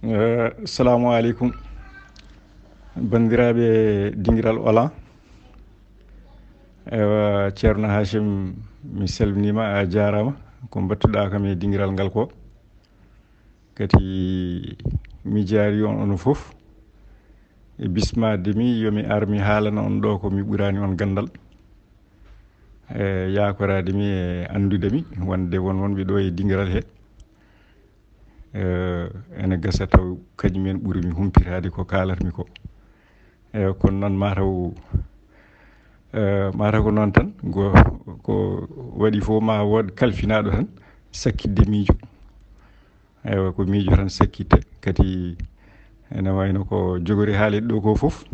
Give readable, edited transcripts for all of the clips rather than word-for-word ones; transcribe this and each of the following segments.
Assalamu alaikum bandiraɓe dingiral ola. Ewa ceerno Hachim mi salminima, a jarama ko battuɗa kam e dingiral ngal ko kadi mi jaari on fof e bismade mi yomi ar mi haalana on ɗo ko mi ɓurani on gandal yakorade mi e andude mi wonde wonɓe ɗo e dingiral he ene gasa taw kañumen ɓuuri mi humpitade ko kalatmi ko. Kono noon mataw ko noon tan ko waɗi fof ma wood kalfinaɗo tan sakkidde miijo. Ko miijo tan sakkitte kadi ene wayno ko jogori haalede ɗo ko fof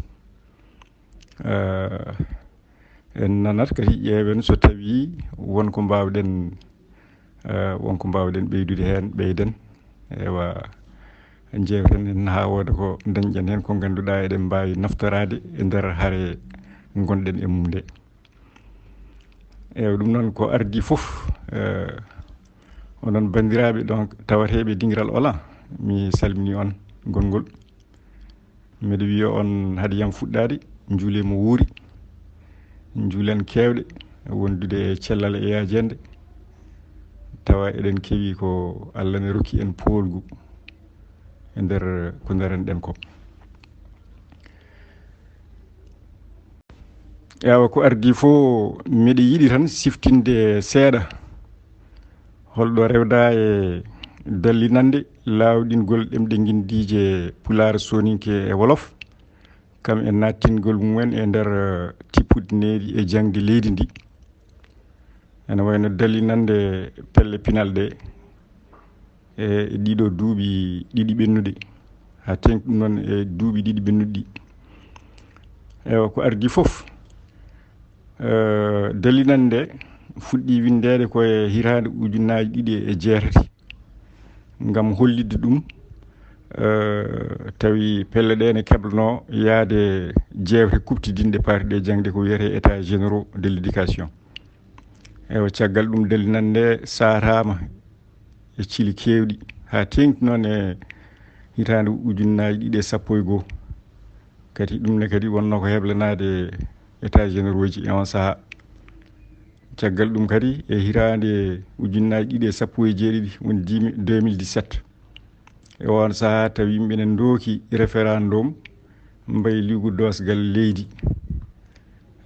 en nanat kadi ƴeewen so tawi wonko mbawɗen ɓeydude hen ɓeyden. Ewa jewten en ha wooda ko dañƴen hen ko ganduɗa eɗen mbawi naftorade e nder haare gonɗen e mum nde. Ɗum noon ko ardi foof onon bandiraɓe donc tawateɓe dingiral ola, mi salmini on gongol. Mbiɗa wiya on haadiyam fuɗɗade juule mo wuuri, juulen kewɗe wondude e cellal e yajede, tawa eɗen keewi ko Allah ne rokki en poolgu e nder ko daranɗen ko. Ewa ko ardi fo miɗa yiɗi tan siftinde seeɗa holɗo rewda e dallinande lawɗingol ɗemɗe ngenndiije pulaar, soninke e wolof kam e nattingol mumen e nder tippuɗineeɗi e jangde leydi ndi. Ene wayno dallinande pelle pinal ɗe e ɗiɗo duuɓi ɗiɗi ɓennuɗe ha tengti ɗum noon e duuɓi ɗiɗi ɓennuɗi ɗi. Ewa ko ardi fof dallinande fuɗɗi windede koye hitande ujunnaji ɗiɗi e jeetati ngam hollidde ɗum tawi pelle ɗe ne keblano yaade jewte kuptidinɗe parti ɗe jangde ko wiyete états généraux de l'éducation. Ewa caggal ɗum dallinande satama e cili kewɗi ha tengti noon e hitande ujunnaji ɗiɗi e sappo e goho. Kadi ɗumne kadi wonno ko heblanade états généraux ji e on saaha. Caggal ɗum kadi e hitande ujunnaji ɗiɗi e sappo e jeeɗiɗi woni 2017 e on saaha tawi yimɓe ne dooki référendum mbayligu dosgal leydi.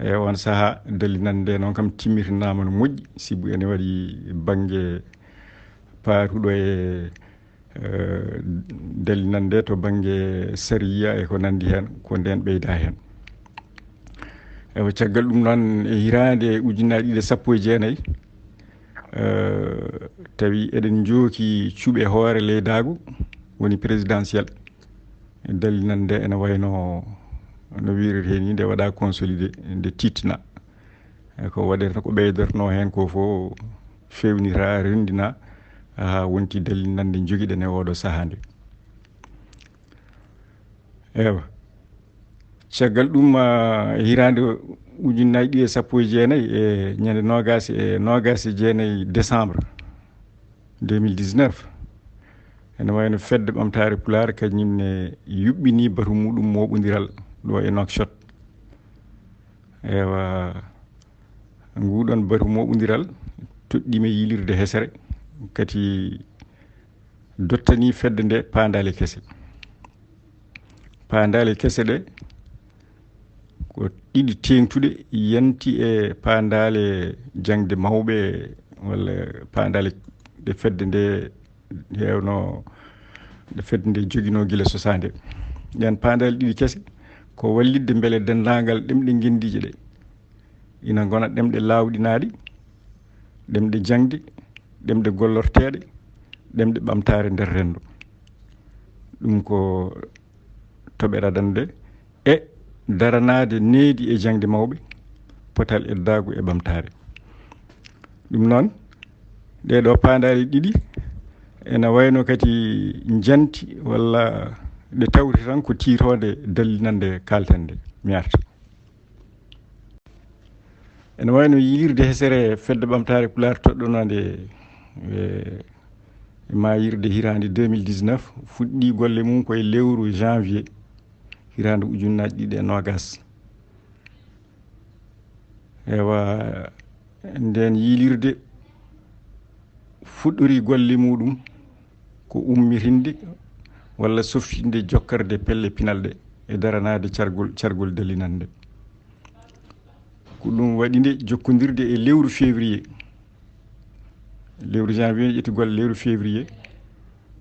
E on saaha dallinande noon kam timmitinama no moƴƴi sibu ene waɗi banggue paatuɗo e dallinande to banggue sariya e ko nandi hen ko nden ɓeyda hen. Ewa caggal ɗum noon e hitande ujunnaji ɗiɗi e sappo e jeenayyi tawi eɗen jooki cuuɓe hoore leydagu woni présidentiel e dallinande ene wayno no wirete ni nde waɗa consolidé nde tittina ko waɗete ko ɓeydotono hen ko fo fewnita rendina ha wonti dallinande joguiɗen e oɗo saaha nde. Ewa caggal ɗum hitande ujunnaji ɗiɗi e sappo e jeenayyi e ñande nogas e jeenayyi décembre 2019 ene wayno fedde ɓamtare pulaar kañumne yuɓɓini batu muɗum moɓodiral ɗo e Nouakchott. Ewa nguɗon batu moɓodiral toɗɗima yilirde hesere kadi dottani fedde nde pandale kese. Pandale kese ɗe ko ɗiɗi tengtuɗe yanti e pandale jangde mawɓe walla pandale ɗe fedde nde hewno nde fedde nde joguino guila sosande. Ɗen pandale ɗiɗi kese ko wallidde beele dendagal ɗemɗe ngenndiije ɗe ina gona ɗemɗe lawɗinaɗe, ɗemɗe jangde, ɗemɗe gollorteɗe, ɗemɗe ɓamtare nder rendo. ɗum ko toɓe radande e daranade needi e jangde mawɓe potal eddagu e ɓamtare. ɗum noon ɗeɗo pandale ɗiɗi ene wayno kadi janti walla ɗe tawti tan ko tiitode dallinande kalten nde mi arta. ene wayno yilirde hesere fedde ɓamtare pulaar toɗɗonode mayirde hirande 2019 fuɗɗi golle mum koye lewru janvier hirande ujunnaji ɗiɗi e nogas. ewa nden yilirde fuɗɗori golle muɗum ko ummitinde walla soffinde jokkarde pelle pinalɗe e daranade cargol dalinande. ko ɗum waɗi nde jokkodirde e lewru février, lewru janvier ƴetti golle lewru février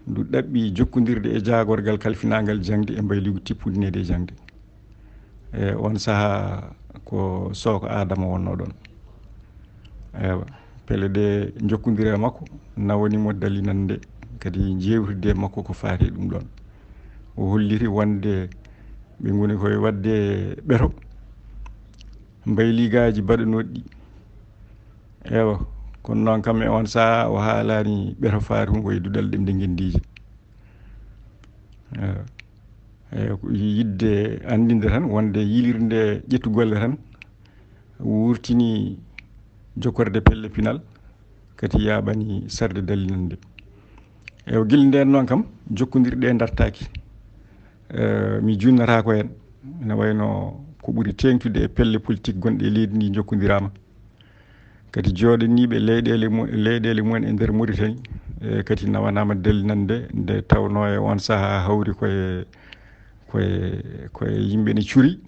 ndu ɗaɓɓi jokkodirde e jagorgal kalfinagal jangde e mbayligu tippudinede e jangde. on saaha ko Soko Adama wonno ɗon. ewa pelle ɗe jokkodiri e makko nawonimo dalinande kadi jewtide makko ko faati ɗum ɗon. o holliri wonde ɓe goni koye wadde ɓeto mbayligaji baɗanoɗi ɗi. ewa kono noon kam e on saaha o haalani ɓeto faati hum koye duɗal ɗemɗe ngenndiije. yidde andinde tan wonde yilirde ƴettu golle tan wurtini jokkorde pelle pinal kadi yaɓani sarde dalinande. ewa guila nden noon kam jokkodirɗe dartaki. mi junnata ko hen ene wayno ko ɓuri tengtude e pelle politique gonɗe e leydi ndi jokkodirama kadi jooɗaniɓe leyɗele mumen e nder Moritani kadi nawanama dalinande nde tawno e on saaha hawri koye yimɓe ne cuuri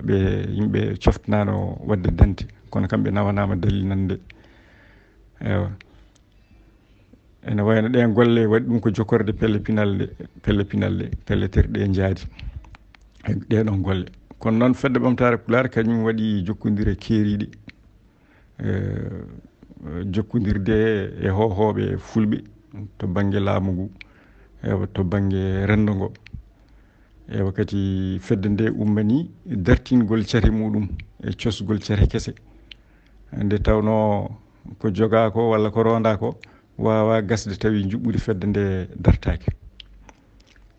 ɓe yimɓe coftanano wadde dante kono kamɓe nawanama dalinande. ewa ene wayno ɗen golle waɗi ɗum ko jokkorde pelle pinalɗe pelleterɗe jaadi e ɗeɗon golle. kono noon fedde ɓamtare Pulaar kañum waɗi jokkodire keeriɗe jokkodirde e hohoɓe fulɓe to banggue laamu ngu ewa to banggue rendo ngo. ewa kadi fedde nde ummani dartingol cate muɗum e cosgol cate kese nde tawno ko joga ko walla ko ronda ko wawa gasde tawi juɓɓudi fedde nde dartaki.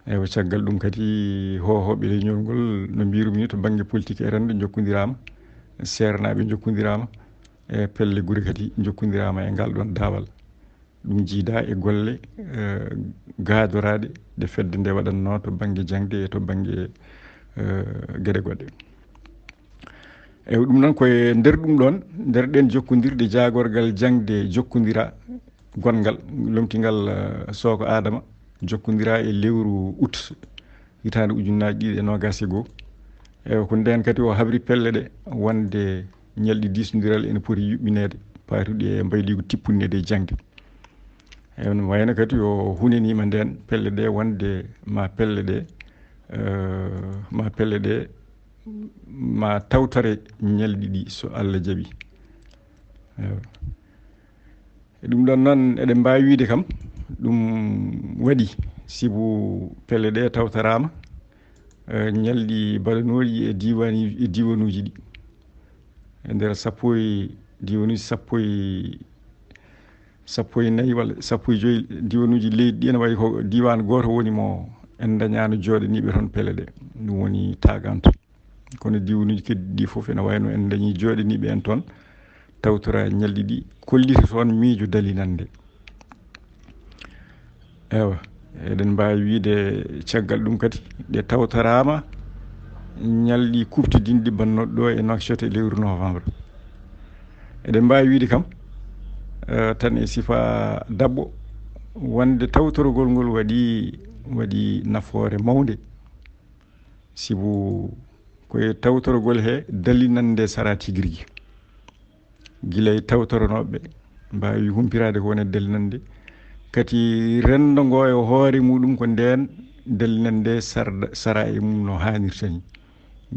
ewa caggal ɗum kadi hohoɓe leñol ngol no mbirumi to banggue politique e rendo jokkodirama, sernaɓe jokkodirama e pelle guure kadi jokkodirama e ngal ɗon daawal. ɗum jiida e golle gadoraɗe ɗe fedde nde waɗanno to banggue jangde e to banggue gueɗe goɗɗe. ewa ɗum noon koye nder ɗum ɗon nder ɗen jokkodirde jagorgal jangde jokkodira gongal lomtingal Soko Adama jokkodira e lewru août hitande ujunnaji ɗiɗi e nogas e goho. ewa ko nden kadi o habri pelle ɗe wonde ñalɗi disodiral ene poti yuɓɓinede patuɗi e mbayligu tippudinede e jangde. ewa no wayno kadi o hunanima nden pelle ɗe wonde ma pelle ɗe ma tawtore ñalɗi ɗi so Allah jaaɓi. ewa e ɗum ɗon noon eɗen mbawi wiide kam ɗum waɗi sibu pelle ɗe tawtorama ñalɗi baɗanoɗi e diwanuji ɗi e nder diwanuji sappo e nayyi walla sappo e joyyi diwanuji leydi ɗi ene wayi ko diwan goto woni mo en dañano jooɗaniɓe toon pelle ɗe ɗum woni Taganto. kono diwanuji keddi ɗi foof ene wayno en dañi jooɗaniɓe en toon tawtora ñalɗi ɗi kollita toon miijo dalinande. ewa eɗen mbawi wiide caggal ɗum kadi ɗe tawtorama ñalɗi kuptidinɗi bannoɗo ɗo e Nouakchott e lewru novembre. eɗen mbawi wiide kam tan e sifa dabɓo wonde tawtorogol ngol waɗi nafoore mawde sibu koye tawtorogol he dalinande sara tigui rigui guilay tawtoranoɓe mbawi humpirade ko wone dalinande kadi rendo ngo e hoore muɗum ko nden dalinande sara e mum no hannirta ni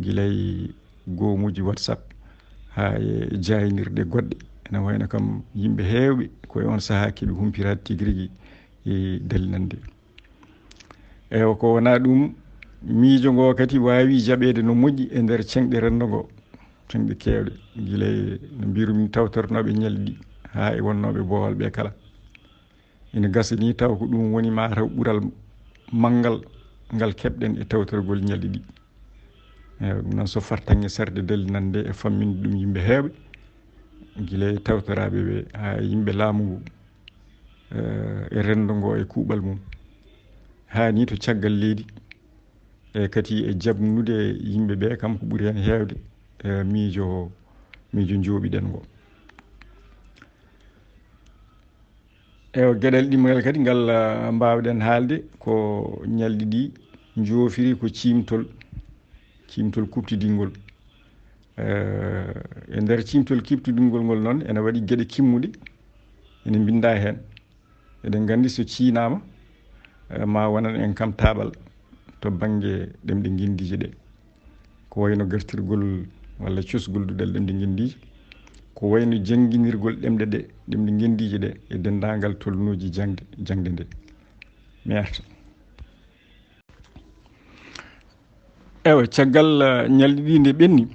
guilay goomuji WhatsApp ha e jaynirɗe goɗɗe ene wayno kam yimɓe heewɓe koye on saaha keeɓe humpirade tigui rigui e dalinande. ewa ko wona ɗum miijo ngo kadi wawi jaɓede no moƴƴi e nder cenɗe rendo ngo cenɗe kewɗe guilay no mbirumi tawtornoɓe ñalɗi ha e wonnoɓe boowal ɓe kala ene gasa ni taw ko ɗum woni mataw ɓuural manggal ngal keɓɗen e tawtorgol ñalɗi ɗi. ewa ɗum noon so fartange sarde dalinande e famminde ɗum yimɓe heewɓe guilay tawtoraɓe ɓe ha yimɓe laamu ngu e renndo ngo e kuuɓal mum hani to caggal leydi e kadi e jabnude yimɓe ɓe kam ko ɓuri hen heewde miijo jooɓiɗen ngo. ewa gueɗel ɗimgal kadi ngal mbawɗen haalde ko ñalɗi ɗi joofiri ko cimtol kuptidingol. E nder cimtol kuptidingol ngol noon ene waɗi gueɗe kimmuɗe ene binda hen. eɗen gandi so ciinama ma wonan en kam taaɓal to banggue ɗemɗe ngenndiije ɗe, ko wayno gartirgol walla cosgol duɗal ɗemɗe ngenndiije, ko wayno jangguinirgol ɗemɗe ngenndiije ɗe e dendagal tolnuji jangde nde. merci. ewa caggal ñalɗi ɗi nde ɓenni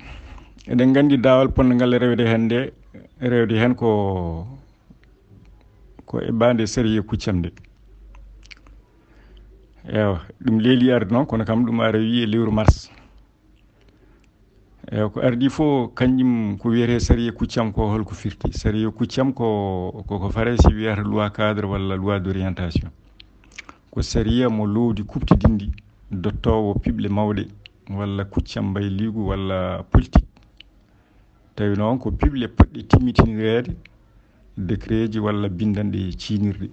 eɗen gandi dawal ponnogal rewde hen ko eɓɓade sérié kuccam nde. ewa ɗum leeli arde noon kono kam ɗum ara wi e lewru mars. ewa ko ardi fo kañƴum ko wiyete sérié kuccam ko holko firti. sérié kuccam ko faresi wiyata loi cadre walla loi d'orientation. ko sérié mo lowdi kuptidindi dottowo piɓle mawɗe walla kuccam mbayligu walla politique. tawi noon ko piɓle poɗɗe timmitinirede décret ji walla bindanɗe ciinirɗe.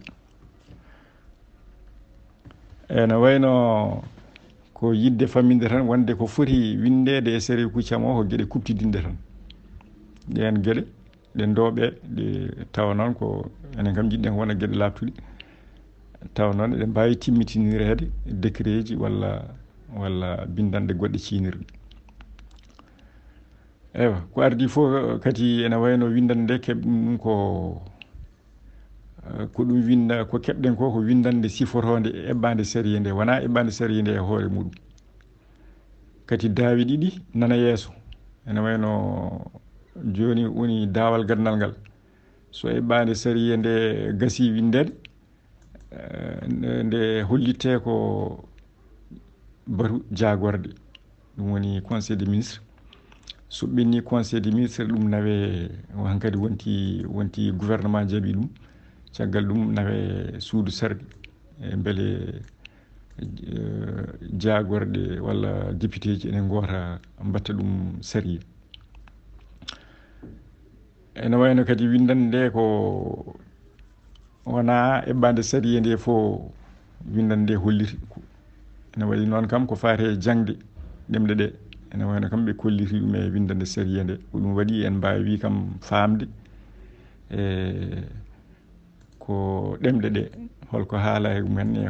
ene wayno ko yidde famminde tan wonde ko foti windede e sérié kuccam o ko gueɗe kuptidinde tan. ɗen gueɗe ɗe dooɓe ɗe tawa noon ko enen kam jiɗɗen ko wona gueɗe labtuɗe tawa noon eɗen mbawi timmitinirede décret ji walla bindanɗe goɗɗe ciinirɗe. ewa ko ardi fof kadi ene wayno windande nde keɓɗum ɗum ko ɗum winda ko keɓɗen ko windande sifotode e eɓɓade sérié nde, wona eɓɓade sérié nde e hoore muɗum. kadi daawi ɗiɗi nana yeeso. ene wayno joni woni daawal gandal ngal so eɓɓade sérié nde gasi windede nde hollitte ko batu jagorde, ɗum woni conseil des ministres. so ɓenni conseil des ministres ɗum nawe hankadi wonti gouvernement jaaɓi ɗum, caggal ɗum nawe suudu sarɗi e beele jagorɗe walla député ji ene goota mbatta ɗum sérié. ene wayno kadi windande nde ko wona eɓɓade sérié nde fo windande nde holliti. ene waɗi noon kam ko fate jangde ɗemɗe ɗe ene wayno kam ɓe kolliti ɗum e windande sérié nde. ko ɗum waɗi en mbawi kam famde ko ɗemɗe ɗe holko haala e mumen e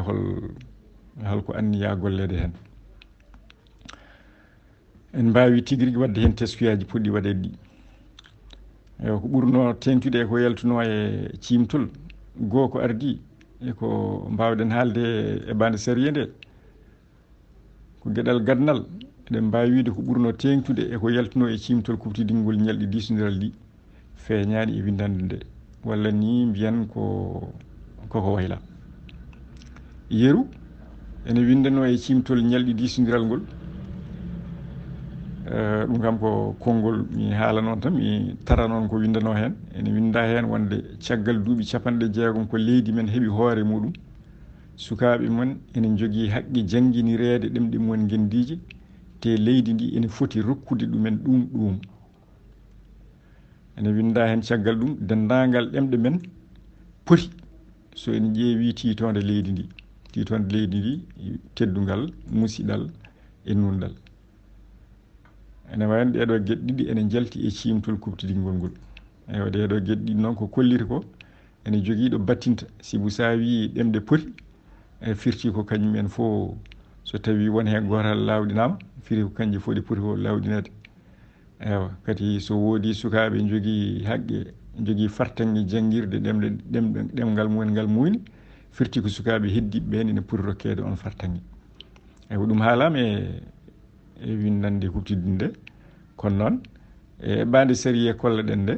holko anniya gollede hen. en mbawi tigui rigui wadde hen teskuyaji poɗɗi waɗede ɗi. eyi ko ɓurno tengtude ko yaltuno e cimtol goho ko ardi e ko mbawɗen haalde e bande sérié nde ko gueɗal gadnal. eɗen mbawi wiide ko ɓurno tengtude e ko yaltuno e cimtol kuptidingol ñalɗi disodiral ɗi feeñani e windande nde, walla ni mbiyen koko wayla. yeru ene windano e cimtol ñalɗi disodiral ngol. ɗum kam ko konngol mi haala noon tan mi tara noon ko windano hen. ene winda hen wonde caggal duuɓi 60 ko leydi men heeɓi hoore muɗum, sukaɓe men ene jogui haqqe jangguinirede ɗemɗe mumen ngenndiije te leydi ndi ene foti rokkude ɗumen ɗum. ene winda hen caggal ɗum dendagal ɗemɗe men poti so en ƴeewi titode leydi ndi teddugal, musiɗal e nunɗal. ene wayno ɗeɗo gueɗe ɗiɗi ene jalti e cimtol kuptidingol ngol. eyi ɗeɗo gueɗe ɗiɗi noon ko kolliri ko ene jogui ɗo battinta sibu sa wi ɗemɗe poti e firti ko kañumen fo so tawi won hen gotal lawɗinama firi ko kanƴe fof ɗe poti ko lawɗinede. ewa kadi so woodi sukaɓe jogui haqqe jogui fartange jangguirde ɗemgal mumen ngal muyni firti ko sukaɓe heddiɓe ɓen ene poti rokkede on fartange. eyi ɗum haalama e windande huftidinde kono noon e eɓɓade sérié kolleɗen nde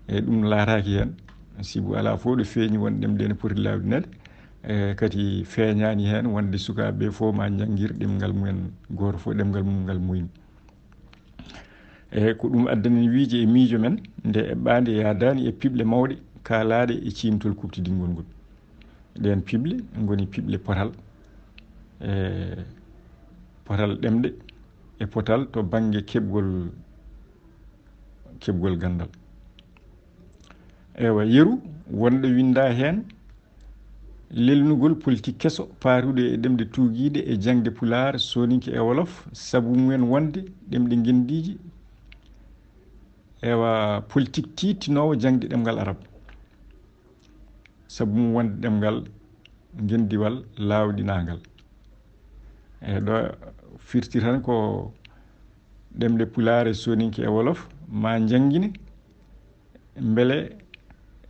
e ɗum laataki hen sibu ala fof ɗo feeñi won ɗemɗe ene poti lawɗinede kadi feeñani hen wonde sukaɓeɓe fof ma jangguir ɗemgal mumen goto fof ɗemgal mum ngal muyni. ko ɗum addani wiije e miijo men nde eɓɓade yadani e piɓle mawɗe kaalaɗe e cimtol kuptidingol ngol. ɗen piɓle ngoni piɓle potal e potal ɗemɗe e potal to bange keɓgol gandal. Ewa yeru wonɗo winda hen lelnugol politique keso paruɗe e ɗemɗe tuguiɗe e jangde pular soninke e wolof sabu mumen wonde ɗemɗe ngenndiije ewa politique titinowo jangde ɗemgal arab sabu mum wonde ɗemgal ngendiwal lawɗinagal. E ɗo firti tan ko ɗemɗe pular e soninke e wolof ma jangine beele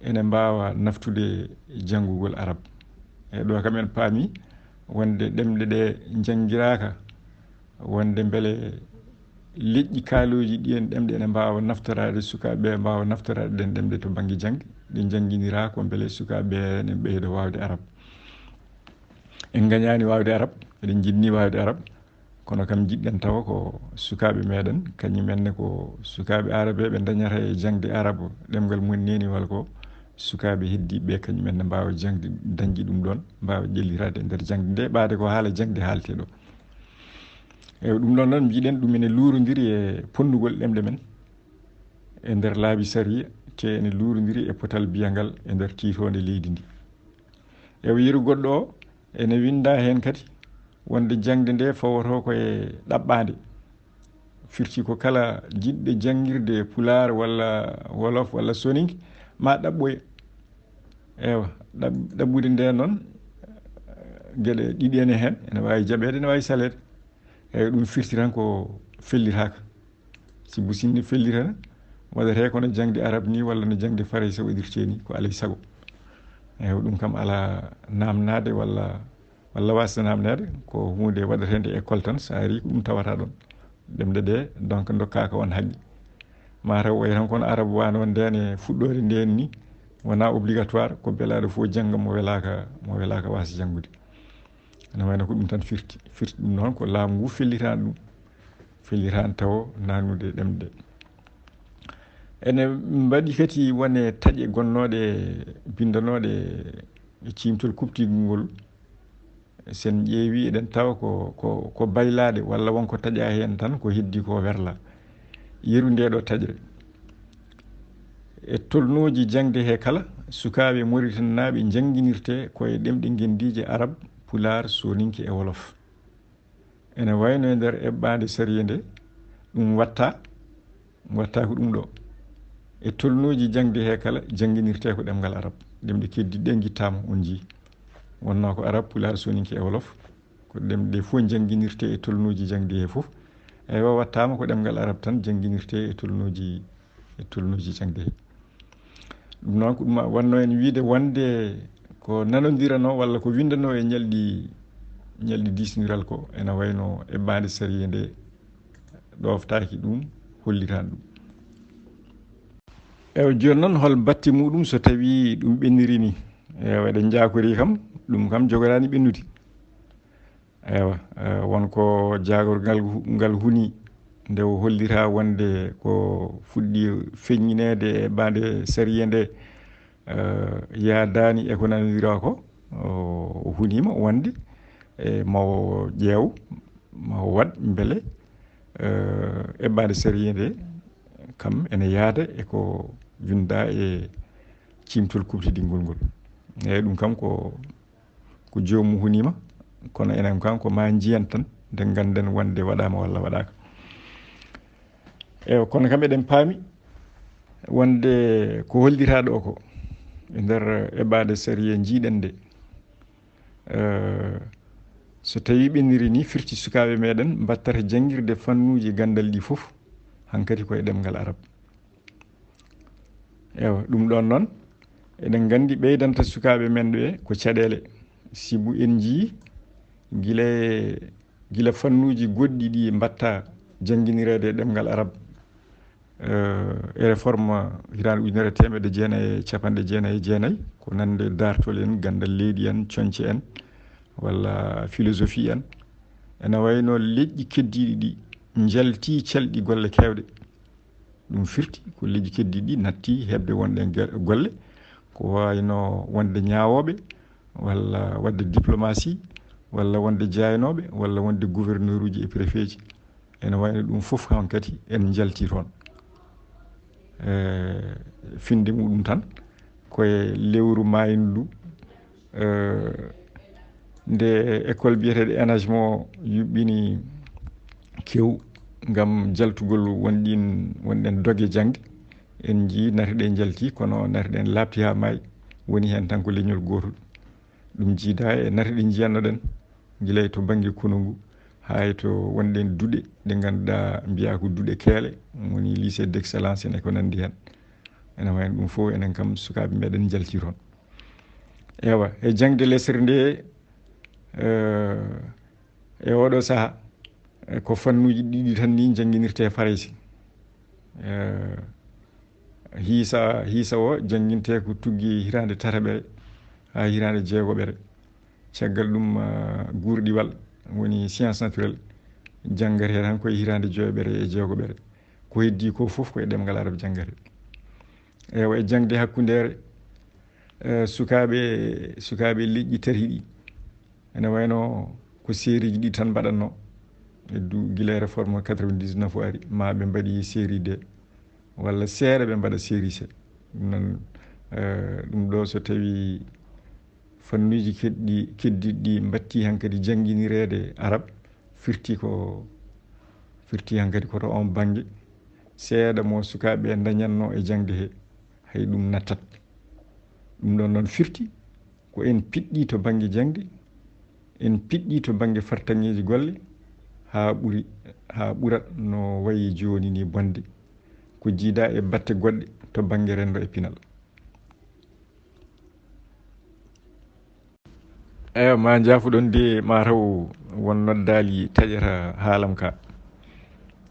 ene mbawa naftude janngugol arab. E ɗo kam en paami wonde ɗemɗe ɗe janngiraka wonde beele leƴƴi kaaloji ɗi en ɗemɗe ene mbawa naftorade sukaɓe mbawa naftorade ɗen ɗemɗe to banggue jangde ɗe jangguinira ko beele sukaɓe ene ɓeydo wawde arab. En gañani wawde arab eɗen jinni wawde arab kono kam jiɗɗen tawa ko sukaɓe meɗen kañumenne ko sukaɓe arabe ɓe dañata e jangde arab ɗemgal mumen neniwal ko sukaɓe heddiɓe kañumenne mbawa jangde dañƴi ɗum ɗon mbawa ƴellirade e nder jangde nde ɓaade ko haala jangde haalte ɗo. Eyi ɗum ɗon noon mbiɗen ɗum ene luurodiri e ponnugol ɗemɗe men e nder laabi sariya te ene luurodiri e potal biyangal e nder tiitonde leydi ndi. Eyi yeru goɗɗo o ene winda hen kadi wonde jangde nde fawoto koye ɗaɓɓade firti ko kala jiɗɗe jangirde pular walla wolof walla soninke ma ɗaɓɓoya. Ewa ɗaɓɓude nde noon gueɗe ɗiɗi ene hen ene wawi jaɓede ene wawi salede. Eyi ɗum firti tan ko fellitaka sibbu sinno fellitana waɗete kono jangde arab ni walla no jangde faraysa waɗirte ni ko alay saago. Eyi ɗum kam ala namnade walla wasa namnede ko hunde waɗetede école tan sa ari ko ɗum tawata ɗon ɗemɗe ɗe donc dokkaka on haqqi mataw way tan kono arab wano ndene fuɗɗode nden ni wona obligatoire ko beelaɗo fo jangga mo welaka wasa janggude. Ene wayno ko ɗum tan firti ɗum noon ko laamu ngu fellitani taw nanude ɗemɗe. Ene mbaɗi kadi wone taƴe gonnoɗe bindanoɗe e cimtol kuptigol ngol sen ƴeewi eɗen tawa ko baylade walla wonko taƴa hen tan ko heddi ko werla yeru nde ɗo taƴre e tolnoji jangde he kala sukaɓe Moritani janginirte koye ɗemɗe ngenndiije arab pular soninke e wolof. Ene wayno e nder eɓɓade sariya nde ɗum watta ko ɗum ɗo e tolnoji jangde he kala janginirte ko ɗemgal arab ɗemɗe keddiɗe guittama on jii wonno ko arab pular soninke e wolof ko ɗemɗe fof janginirte e tolnoji jangde he fof eyi o wattama ko ɗemgal arab tan janginirte e tolnoji jangde he. ɗum noon ko ɗum wanno en wiide wonde ko nanodirano walla ko windano e ñalɗi disniral ko ene wayno eɓɓade sariya nde ɗoftaki ɗum hollitani ɗum. Eyi joni noon hol batti muɗum so tawi ɗum ɓenniri ni ewa eɗen jakori kam ɗum kam jogorani ɓennude. Ewa wonko jagorgal ngal huuni nde o hollita wonde ko fuɗɗi feññinede e eɓɓade sariya nde yadani e ko nanodira ko o hunima wonde mawo ƴeew mawo waɗ beele eɓɓade sariya nde kam ene yaada eko winda e cimtol kuptiɗingol ngol. Eyi ɗum kam ko jomum hunima kono enen kam ko ma jiyan tan nde ganden wonde waɗama walla waɗaka. Eyi kono kam eɗen paami wonde ko hollita ɗo ko e nder eɓɓade sariya jiiɗen nde so tawi ɓenniri ni firti sukaɓe meɗen mbattata jangguirde fannuji gandal ɗi foof hankkadi koye ɗemgal arab. Ewa ɗum ɗon noon eɗen gandi ɓeydanta sukaɓe men ɓe ko caɗele sibu en jii gila fannuji goɗɗi ɗi mbatta jangguinirede e ɗemgal arab e réforme hitande ujunere temedde jeenayyi e capanɗe jeenayyi e jeenayyi ko nande dartol en gandal leydi en coñce en walla philosophie en ene wayno leƴƴi keddiɗi ɗi jalti calɗi golle kewɗe. ɗum firti ko leƴƴi keddiɗi ɗi natti hebde wonɗe golle ko wayno wonde ñawoɓe walla wadde diplomatie walla wonde jaynoɓe walla wonde gouverneur uji e préfet ji ene wayno ɗum fof han kadi en jalti toon finde muɗum tan koye lewru maynu ndu nde école biyeteɗo énagement yuɓɓini kew ngam jaltugol wonɗen doge jangde en jii nate ɗe jalti kono nate ɗen labti ha maayi woni hen tan ko leñol gotol ɗum jiida e nate ɗe jiyannoɗen guilay to banggue konongu hay to wonɗen duuɗe ɗe ganduɗa mbiya ko duuɗe keele woni lycée d' excellence ene ko nandi hen ene wayno ɗum fof enen kam sukaɓe meɗen jalti toon ewa e jangde lesre nde e oɗo saaha ko fannuji ɗiɗi tan ni jangguinirte faraysi hiisa o jangguinte ko tuggi hitande tataɓere ha hitande jeegoɓere caggal ɗum guurɗiwal woni science naturelle janggate tan koye hitande joyɓere e jeegoɓere ko heddi ko foof koye ɗemgal arabe janggate ewa e jangde hakkundere sukaɓe leƴƴi tati ɗi ene wayno ko série ji ɗi tan mbaɗatno e guila réforme 99 ari ma ɓe mbaɗi série D walla seeɗa ɓe mbaɗa série C ɗum noon ɗum ɗo so tawi fannuji keddiɗi batti hankadi jangguinirede arabe firti hankadi koto on banggue seeɗa mo sukaɓe dañatno e jangde he hay ɗum nattat ɗum ɗon noon firti ko en piɗɗi to banggue jangde en piɗɗi to banggue fartaŋeji golle ha ɓurat no wayi joni ni bonde ko jiida e batte goɗɗe to banggue rendo e pinal eyi ma jaafuɗon de ma taw won noddali taƴata haalam ka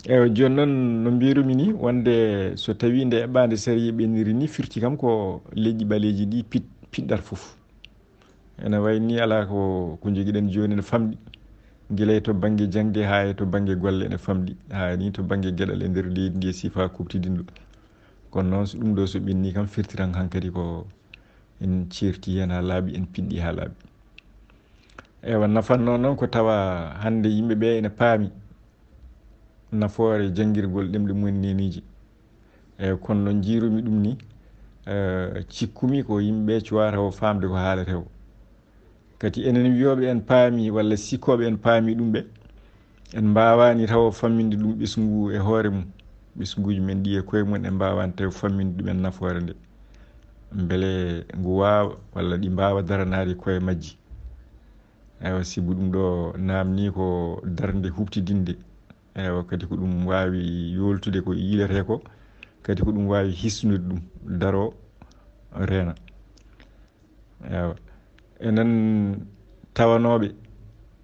eyi joni noon no mbirumi ni wonde so tawi nde eɓɓade sariya ɓenniri ni firti kam ko leƴƴi ɓaleji ɗi piɗɗat foof ene wayni ala ko joguiɗen joni ne famɗi guilay to banggue jangde ha e to banggue golle ene famɗi ha ni to banggue gueɗal e nder leydi ndi sifa kubtidinɗo kono noon so ɗum ɗo so ɓenni kam firtiran hankkadi ko en certi hen ha laaɓi en piɗɗi ha laaɓi ewa nafanno noon ko tawa hande yimɓeɓe ene paami nafoore jangguirgol ɗemɗe mumen neniji eyyi kono noon jiirumi ɗum ni cikkumi ko yimɓeɓe cuwata o famde ko haalete o kadi enen wiyoɓe en paami walla sikkoɓe en paami ɗum ɓe en mbawani taw famminde ɗum ɓesgu e hoore mum ɓesguji men ɗi e koye mumen en mbawani taw famminde ɗumen nafoore nde beele ngu wawa walla ɗi mbawa daranade koye majji eywa sibu ɗum ɗo namni ko darde huɓtidinde eywa kadi ko ɗum wawi yoltude ko yilete ko kadi ko ɗum wawi hisnude ɗum daro reena eywa enen tawanoɓe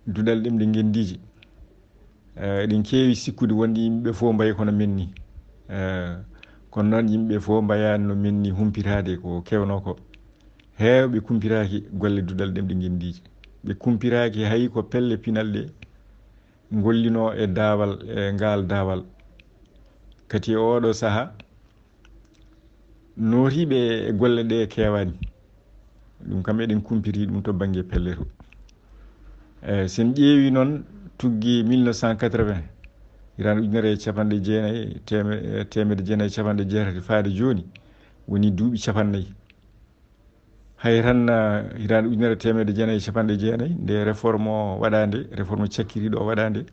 duɗal ɗemɗe ngenndiije eɗen keewi sikkude wonde yimɓeɓe fof mbayi kono men ni kono noon yimɓeɓe fof mbayani no men ni humpitade ko kewno ko heewɓe kumpitaki golle duɗal ɗemɗe ngenndiije ɓe kumpiraki hay ko pelle pinal ɗe gollino e daawal e ngal daawal kadi oɗo saaha nootiɓe e golle ɗe kewani ɗum kam eɗen kumpiti ɗum to banggue pelle to sen ƴeewi noon tuggi 1980 hitande ujunere capanɗe jeenayyi temedde jeenayyi capanɗe jeetati faade joni woni duuɓi capannayyi hay tan hitande ujunere temedde jeenayyi capanɗe jeenayyi nde réforme o waɗande réforme cakkiriɗo o waɗande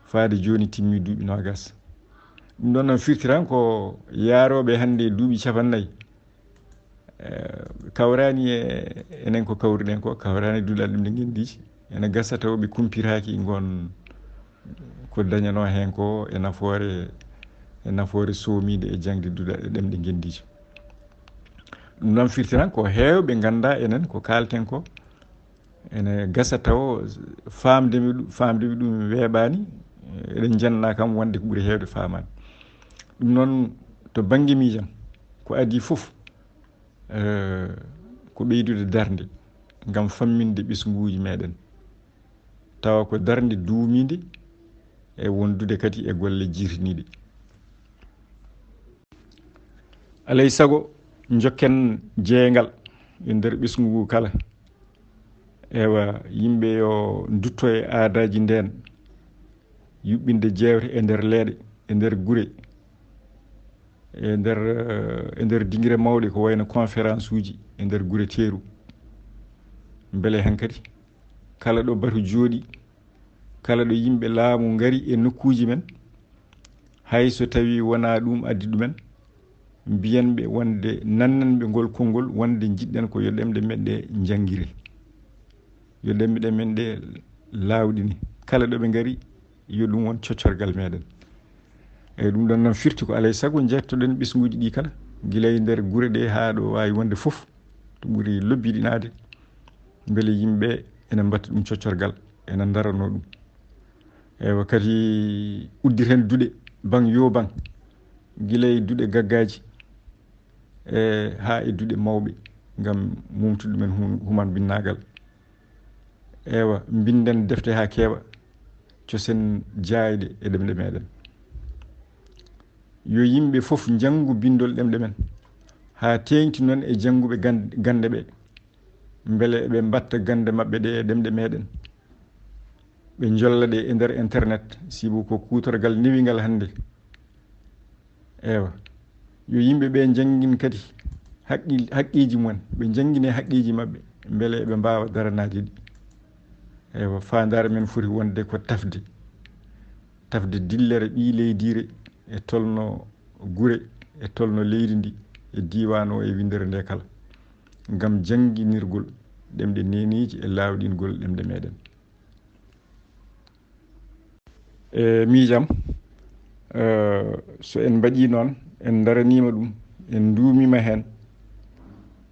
faade joni timmi duuɓi nogas ɗum ɗon noon firtiran ko yaaroɓe hande duuɓi capannayyi kawrani e enen ko kawruɗen ko kawrani duɗal ɗum ɗe ngenndiiji ene gasa taw ɓe kumpiraki gon ko dañano hen ko e nafoore soomide e jangde duɗal ɗemɗe ngenndiiji ɗum noon firtiran ko heewɓe ganda enen ko kalten ko ene gasa taw famdeɓe ɗum weeɓani eɗen janna kam wonde ko ɓuuri heewde famade ɗum noon to banggue miijam ko adi foof ko ɓeydude darde ngam famminde ɓesguji meɗen tawa ko darde duumide e wondude kadi e golle jirtiniɗe alay saago jokken jeygal e nder ɓesgu kala ewa yimɓe yo dutto e aadaji nden yuɓɓinde jewte e nder leeɗe e nder gure e nder dingire mawɗe ko wayno conférence uji e nder gure teeru beele hankadi kala ɗo batu jooɗi kala ɗo yimɓe laamu ngari e nokkuji men hay so tawi wona ɗum addi ɗumen mbiyanɓe wonde nannanɓe ngol konngol wonde jiɗɗen ko yo ɗemɗe men ɗe jangire yo ɗemɗe men ɗe laawɗini kala ɗo ɓe ngari yo ɗum won coccorgal meɗen eyyi ɗum ɗon noon firti ko alay saago jettoɗen ɓesguji ɗi kala guila e nder gure ɗe haa ɗo wawi wonde fof to ɓuuri lobbiɗinade beele yimɓe ene mbatta ɗum coccorgal ene darano ɗum eywa kadi uddir hen duuɗe bang yo bang guila e duuɗe gaggaji ha e duuɗe mawɓe gam mumtude ɗumen human binnagal eywa binden defte ha keeɓa cosen jayde e ɗemɗe meɗen yo yimɓe fof janggu bindol ɗemɗe men ha teŋti noon e janguɓe gande ɓe beele ɓe mbatta gande mabɓe ɗe e ɗemɗe meɗen ɓe jolla ɗe e nder internet sibu ko kutorgal newigal hande eywa yo yimɓe ɓe jangguin kadi haqqiji mumen ɓe jangguine haqqiji mabɓe beele ɓe mbawa daranade ɗi eywa fandare men foti wonde ko tafde dillere ɓi leydire e tolno gure e tolno leydi ndi e diwan o e windere nde kala gam janguinirgol ɗemɗe neniji e lawɗingol ɗemɗe meɗen e miijam so en mbaɗi noon en daranima ɗum en duumima hen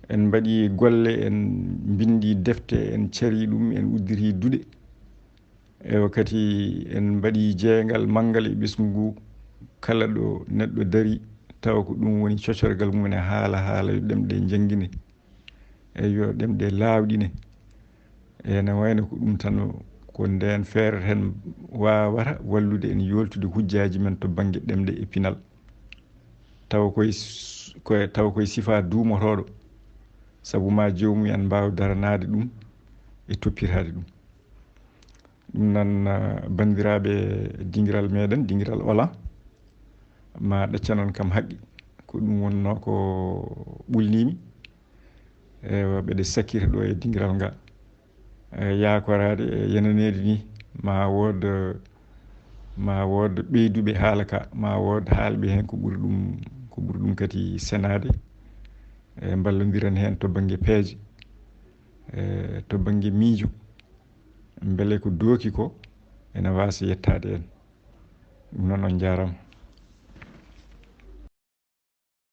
en mbaɗi golle en bindi defte en cari ɗum en uddiri duuɗe ewa kadi en mbaɗi jeeyagal manggal e ɓesgu ngu kala ɗo neɗɗo dari tawa ko ɗum woni coccorgal mum e haala yo ɗemɗe jangguine e yo ɗemɗe lawɗine ene wayno ko ɗum tan ko nden feere hen wawata wallude en yoltude hujjaji men to banggue ɗemɗe e pinal tawa koye sifa dumotoɗo saabu ma jomumen mbawa daranade ɗum e toppitade ɗum ɗum noon bandiraɓe dinguiral meɗen dinguiral Olan ma ɗaccanon kam haqqi ko ɗum wonno ko ɓulnimi ewa ɓeɗe sakkira ɗo e dinguiral ngal yakorade e yenanede ni ma wood ɓeyduɓe haala ka ma wood haalɓe hen ko ɓuuri ɗum kadi senade e ballodiren hen to banggue peeje to banggue miijo beele ko dooki ko ene wasa yettade en ɗum noon on jarama